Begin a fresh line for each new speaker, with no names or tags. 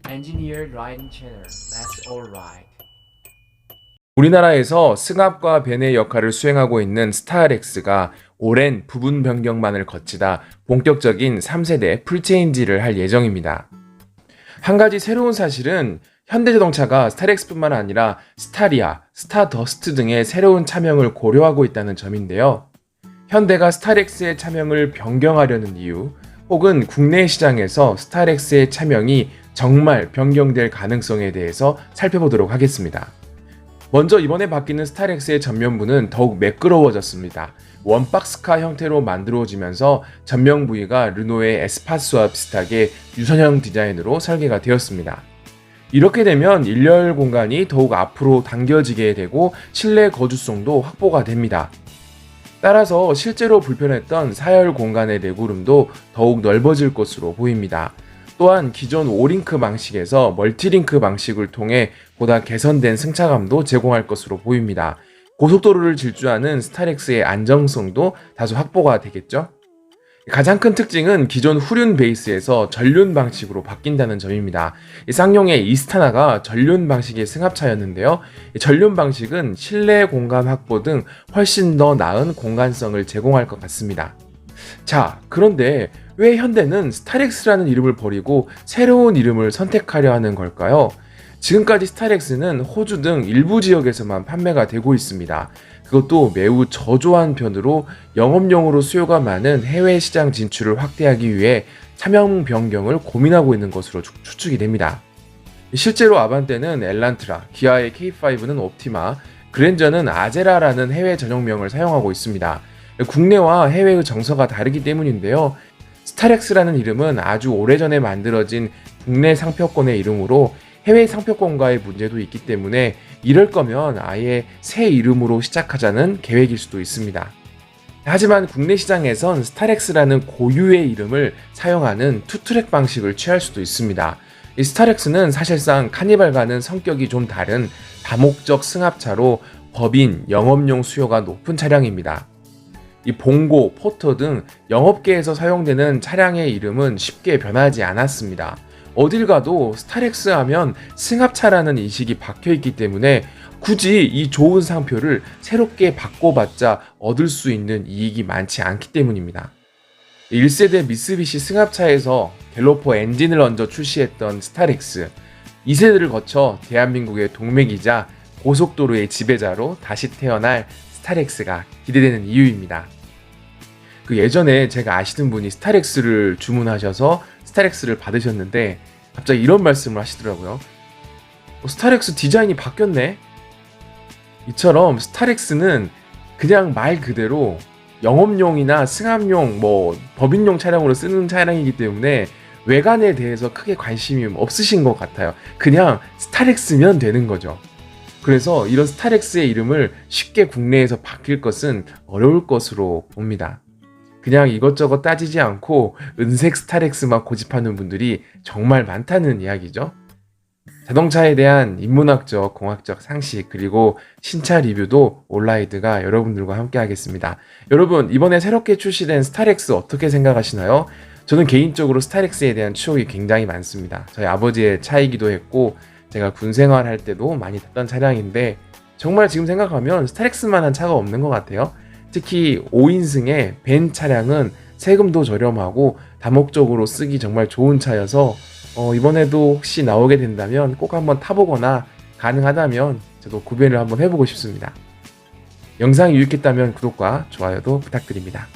Engineer Riding Channel. That's alright.
우리나라에서 승합과 벤의 역할을 수행하고 있는 스타렉스가 오랜 부분 변경만을 거치다 본격적인 3세대 풀체인지를 할 예정입니다. 한 가지 새로운 사실은 현대자동차가 스타렉스뿐만 아니라 스타리아, 스타더스트 등의 새로운 차명을 고려하고 있다는 점인데요. 현대가 스타렉스의 차명을 변경하려는 이유, 혹은 국내 시장에서 스타렉스의 차명이 정말 변경될 가능성에 대해서 살펴보도록 하겠습니다. 먼저 이번에 바뀌는 스타렉스의 전면부는 더욱 매끄러워졌습니다. 원박스카 형태로 만들어지면서 전면 부위가 르노의 에스파스와 비슷하게 유선형 디자인으로 설계가 되었습니다. 이렇게 되면 일렬 공간이 더욱 앞으로 당겨지게 되고 실내 거주성도 확보가 됩니다. 따라서 실제로 불편했던 사열 공간의 레그룸도 더욱 넓어질 것으로 보입니다. 또한 기존 5링크 방식에서 멀티링크 방식을 통해 보다 개선된 승차감도 제공할 것으로 보입니다. 고속도로를 질주하는 스타렉스의 안정성도 다소 확보가 되겠죠? 가장 큰 특징은 기존 후륜 베이스에서 전륜 방식으로 바뀐다는 점입니다. 쌍용의 이스타나가 전륜 방식의 승합차였는데요. 전륜 방식은 실내 공간 확보 등 훨씬 더 나은 공간성을 제공할 것 같습니다. 자, 그런데 왜 현대는 스타렉스라는 이름을 버리고 새로운 이름을 선택하려 하는 걸까요? 지금까지 스타렉스는 호주 등 일부 지역에서만 판매가 되고 있습니다. 그것도 매우 저조한 편으로 영업용으로 수요가 많은 해외 시장 진출을 확대하기 위해 차명 변경을 고민하고 있는 것으로 추측이 됩니다. 실제로 아반떼는 엘란트라, 기아의 K5는 옵티마, 그랜저는 아제라라는 해외 전용명을 사용하고 있습니다. 국내와 해외의 정서가 다르기 때문인데요. 스타렉스라는 이름은 아주 오래전에 만들어진 국내 상표권의 이름으로 해외 상표권과의 문제도 있기 때문에 이럴 거면 아예 새 이름으로 시작하자는 계획일 수도 있습니다. 하지만 국내 시장에선 스타렉스라는 고유의 이름을 사용하는 투트랙 방식을 취할 수도 있습니다. 이 스타렉스는 사실상 카니발과는 성격이 좀 다른 다목적 승합차로 법인, 영업용 수요가 높은 차량입니다. 이 봉고, 포터 등 영업계에서 사용되는 차량의 이름은 쉽게 변하지 않았습니다. 어딜 가도 스타렉스 하면 승합차라는 인식이 박혀있기 때문에 굳이 이 좋은 상표를 새롭게 바꿔봤자 얻을 수 있는 이익이 많지 않기 때문입니다. 1세대 미쓰비시 승합차에서 갤로퍼 엔진을 얹어 출시했던 스타렉스, 2세대를 거쳐 대한민국의 동맥이자 고속도로의 지배자로 다시 태어날 스타렉스가 기대되는 이유입니다. 그 예전에 제가 아시는 분이 스타렉스를 주문하셔서 스타렉스를 받으셨는데 갑자기 이런 말씀을 하시더라고요. 스타렉스 디자인이 바뀌었네? 이처럼 스타렉스는 그냥 말 그대로 영업용이나 승합용, 법인용 차량으로 쓰는 차량이기 때문에 외관에 대해서 크게 관심이 없으신 것 같아요. 그냥 스타렉스면 되는 거죠. 그래서 이런 스타렉스의 이름을 쉽게 국내에서 바뀔 것은 어려울 것으로 봅니다. 그냥 이것저것 따지지 않고 은색 스타렉스만 고집하는 분들이 정말 많다는 이야기죠. 자동차에 대한 인문학적, 공학적 상식, 그리고 신차 리뷰도 온라이드가 여러분들과 함께 하겠습니다. 여러분, 이번에 새롭게 출시된 스타렉스 어떻게 생각하시나요? 저는 개인적으로 스타렉스에 대한 추억이 굉장히 많습니다. 저희 아버지의 차이기도 했고 제가 군 생활할 때도 많이 탔던 차량인데 정말 지금 생각하면 스타렉스만한 차가 없는 것 같아요. 특히 5인승의 벤 차량은 세금도 저렴하고 다목적으로 쓰기 정말 좋은 차여서 이번에도 혹시 나오게 된다면 꼭 한번 타보거나 가능하다면 저도 구매를 한번 해보고 싶습니다. 영상이 유익했다면 구독과 좋아요도 부탁드립니다.